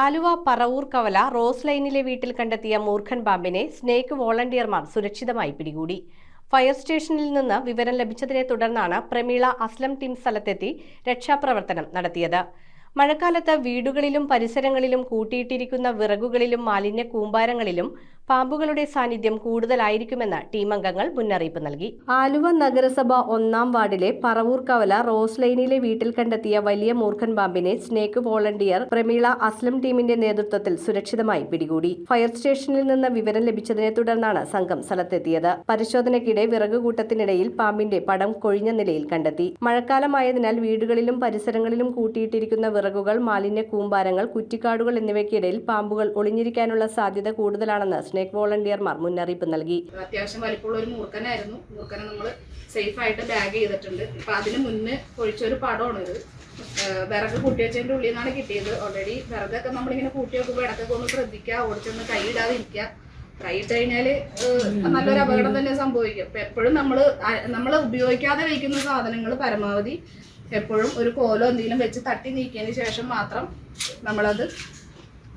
ആലുവ പറവൂർ കവല റോസ് ലൈനിലെ വീട്ടിൽ കണ്ടെത്തിയ മൂർഖൻ പാമ്പിനെ സ്നേക്ക് വോളണ്ടിയർമാർ സുരക്ഷിതമായി പിടികൂടി. ഫയർ സ്റ്റേഷനിൽ നിന്ന് വിവരം ലഭിച്ചതിനെ തുടർന്നാണ് പ്രമീള അസ്ലം ടീം സ്ഥലത്തെത്തി രക്ഷാപ്രവർത്തനം നടത്തിയത്. മഴക്കാലത്ത് വീടുകളിലും പരിസരങ്ങളിലും കൂട്ടിയിട്ടിരിക്കുന്ന വിറകുകളിലും മാലിന്യ കൂമ്പാരങ്ങളിലും പാമ്പുകളുടെ സാന്നിധ്യം കൂടുതലായിരിക്കുമെന്ന് ടീം അംഗങ്ങൾ മുന്നറിയിപ്പ് നൽകി. ആലുവ നഗരസഭ 1-ാം വാർഡിലെ പറവൂർ കവല റോസ് ലൈനിലെ വീട്ടിൽ കണ്ടെത്തിയ വലിയ മൂർഖൻ പാമ്പിനെ സ്നേക്ക് വോളണ്ടിയർ പ്രമീള അസ്ലം ടീമിന്റെ നേതൃത്വത്തിൽ സുരക്ഷിതമായി പിടികൂടി. ഫയർ സ്റ്റേഷനിൽ നിന്ന് വിവരം ലഭിച്ചതിനെ തുടർന്നാണ് സംഘം സ്ഥലത്തെത്തിയത്. പരിശോധനയ്ക്കിടെ വിറകുകൂട്ടത്തിനിടയിൽ പാമ്പിന്റെ പടം കൊഴിഞ്ഞ നിലയിൽ കണ്ടെത്തി. മഴക്കാലമായതിനാൽ വീടുകളിലും പരിസരങ്ങളിലും കൂട്ടിയിട്ടിരിക്കുന്ന വിറകുകൾ, മാലിന്യ കൂമ്പാരങ്ങൾ, കുറ്റിക്കാടുകൾ എന്നിവയ്ക്കിടയിൽ പാമ്പുകൾ ഒളിഞ്ഞിരിക്കാനുള്ള സാധ്യത കൂടുതലാണെന്ന് സ്നേക്ക് വോളണ്ടിയർമാർ മുന്നറിയിപ്പ് നൽകി. അത്യാവശ്യം വലിപ്പമുള്ള ഒരു മൂർഖനായിരുന്നു. മൂർഖനെ നമ്മൾ സേഫ് ആയിട്ട് ബാഗ് ചെയ്തിട്ടുണ്ട്. ഇപ്പൊ അതിന് മുന്നേ പൊഴിച്ചൊരു പടമാണ് ഇത്. വിറക് കൂട്ടി വെച്ചതിന്റെ ഉള്ളിൽ നിന്നാണ് കിട്ടിയത്. ഓൾറെഡി വിറകൊക്കെ നമ്മളിങ്ങനെ കൂട്ടി വെക്കുമ്പോൾ ഇടക്കൊക്കെ ഒന്ന് ശ്രദ്ധിക്കുക, ഓടിച്ചൊന്ന് കൈയിടാതിരിക്കുക. കൈയിട്ട് കഴിഞ്ഞാല് നല്ലൊരു അപകടം തന്നെ സംഭവിക്കും. അപ്പൊ എപ്പോഴും നമ്മൾ ഉപയോഗിക്കാതെ വയ്ക്കുന്ന സാധനങ്ങൾ പരമാവധി എപ്പോഴും ഒരു കോലോ എന്തെങ്കിലും വെച്ച് തട്ടി നീക്കിയതിന് ശേഷം മാത്രം നമ്മളത്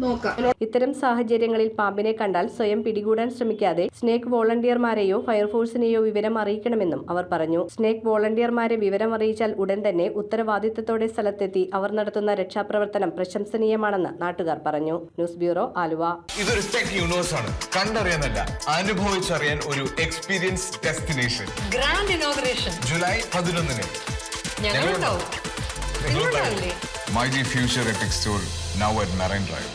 നോക്കാം. ഇത്തരം സാഹചര്യങ്ങളിൽ പാമ്പിനെ കണ്ടാൽ സ്വയം പിടികൂടാൻ ശ്രമിക്കാതെ സ്നേക്ക് വോളണ്ടിയർമാരെയോ ഫയർഫോഴ്സിനെയോ വിവരം അറിയിക്കണമെന്നും അവർ പറഞ്ഞു. സ്നേക്ക് വോളണ്ടിയർമാരെ വിവരം അറിയിച്ചാൽ ഉടൻ തന്നെ ഉത്തരവാദിത്തത്തോടെ സ്ഥലത്തെത്തി അവർ നടത്തുന്ന രക്ഷാപ്രവർത്തനം പ്രശംസനീയമാണെന്ന് നാട്ടുകാർ പറഞ്ഞു. News bureau, Aluva. ഇതൊരു ടെക് യൂണിവേഴ്സ് ആണ്. കണ്ടറിയാനല്ല, അനുഭവിച്ചറിയാൻ ഒരു experience destination. Grand inauguration July 11-ന്. ഞങ്ങളുണ്ടാവും. My Future Epic Store now at Marine Drive.